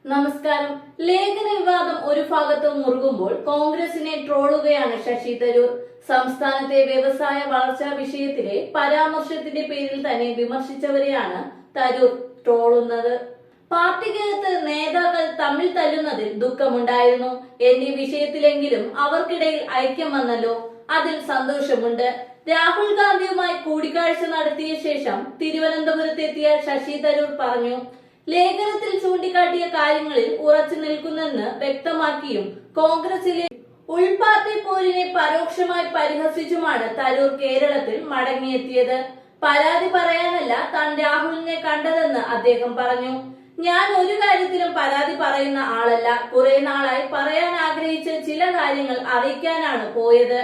നമസ്കാരം. ലേഖന വിവാദം ഒരു ഭാഗത്ത് മുറുകുമ്പോൾ കോൺഗ്രസിനെ ട്രോളുകയാണ് ശശി തരൂർ. സംസ്ഥാനത്തെ വ്യവസായ വളർച്ചാ വിഷയത്തിലെ പരാമർശത്തിന്റെ പേരിൽ തന്നെ വിമർശിച്ചവരെയാണ് തരൂർ ട്രോളുന്നത്. പാർട്ടിക്കകത്ത് നേതാക്കൾ തമ്മിൽ തല്ലുന്നതിൽ ദുഃഖമുണ്ടായിരുന്നു. എന്നീ വിഷയത്തിലെങ്കിലും അവർക്കിടയിൽ ഐക്യം വന്നല്ലോ, അതിൽ സന്തോഷമുണ്ട്. രാഹുൽ ഗാന്ധിയുമായി കൂടിക്കാഴ്ച നടത്തിയ ശേഷം തിരുവനന്തപുരത്തെത്തിയ ശശി തരൂർ പറഞ്ഞു, ലേഖനത്തിൽ ചൂണ്ടിക്കാട്ടിയ കാര്യങ്ങളിൽ ഉറച്ചു നിൽക്കുന്നെന്ന് വ്യക്തമാക്കിയും കോൺഗ്രസിലെ ഉൾപാർട്ടി പോരിനെ പരോക്ഷമായി പരിഹസിച്ചുമാണ് തരൂർ കേരളത്തിൽ മടങ്ങിയെത്തിയത്. പരാതി പറയാനല്ല താൻ രാഹുലിനെ കണ്ടതെന്ന് അദ്ദേഹം പറഞ്ഞു. ഞാൻ ഒരു കാര്യത്തിലും പരാതി പറയുന്ന ആളല്ല. കുറെ നാളായി പറയാൻ ആഗ്രഹിച്ച ചില കാര്യങ്ങൾ അറിയിക്കാനാണ് പോയത്.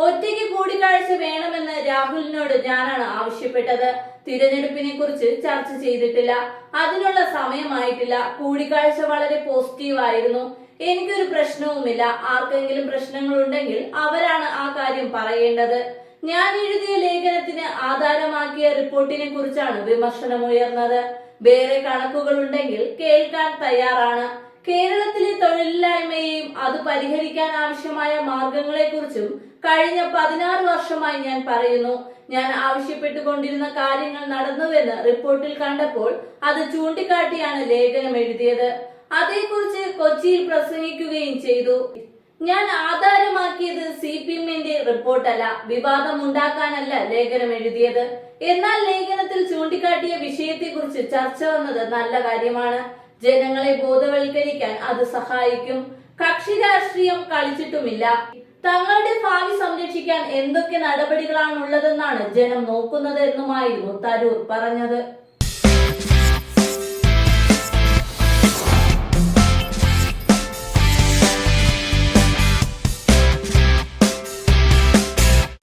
ഒറ്റയ്ക്ക് കൂടിക്കാഴ്ച വേണമെന്ന് രാഹുലിനോട് ഞാനാണ് ആവശ്യപ്പെട്ടത്. തിരഞ്ഞെടുപ്പിനെ കുറിച്ച് ചർച്ച ചെയ്തിട്ടില്ല, അതിനുള്ള സമയമായിട്ടില്ല. കൂടിക്കാഴ്ച വളരെ പോസിറ്റീവായിരുന്നു. എനിക്കൊരു പ്രശ്നവുമില്ല. ആർക്കെങ്കിലും പ്രശ്നങ്ങൾ ഉണ്ടെങ്കിൽ അവരാണ് ആ കാര്യം പറയേണ്ടത്. ഞാൻ എഴുതിയ ലേഖനത്തിന് ആധാരമാക്കിയ റിപ്പോർട്ടിനെ കുറിച്ചാണ് വിമർശനമുയർന്നത്. വേറെ കണക്കുകൾ ഉണ്ടെങ്കിൽ കേൾക്കാൻ തയ്യാറാണ്. കേരളത്തിലെ തൊഴിലില്ലായ്മയെയും അത് പരിഹരിക്കാൻ ആവശ്യമായ മാർഗങ്ങളെ കുറിച്ചും കഴിഞ്ഞ 16 വർഷമായി ഞാൻ പറയുന്നു. ഞാൻ ആവശ്യപ്പെട്ടുകൊണ്ടിരുന്ന കാര്യങ്ങൾ നടന്നുവെന്ന് റിപ്പോർട്ടിൽ കണ്ടപ്പോൾ അത് ചൂണ്ടിക്കാട്ടിയാണ് ലേഖനം എഴുതിയത്. അതേക്കുറിച്ച് കൊച്ചിയിൽ പ്രസംഗിക്കുകയും ചെയ്തു. ഞാൻ ആധാരമാക്കിയത് CPM-ന്റെ റിപ്പോർട്ടല്ല, വിവാദമുണ്ടാക്കാനല്ല ലേഖനം എഴുതിയത്. എന്നാൽ ലേഖനത്തിൽ ചൂണ്ടിക്കാട്ടിയ വിഷയത്തെക്കുറിച്ച് ചർച്ച വന്നത് നല്ല കാര്യമാണ്. ജനങ്ങളെ ബോധവൽക്കരിക്കാൻ അത് സഹായിക്കും. കക്ഷി രാഷ്ട്രീയം കളിച്ചിട്ടുമില്ല. തങ്ങളുടെ ഭാവി സംരക്ഷിക്കാൻ എന്തൊക്കെ നടപടികളാണുള്ളതെന്നാണ് ജനം നോക്കുന്നത് എന്നുമായിരുന്നു തരൂർ പറഞ്ഞത്.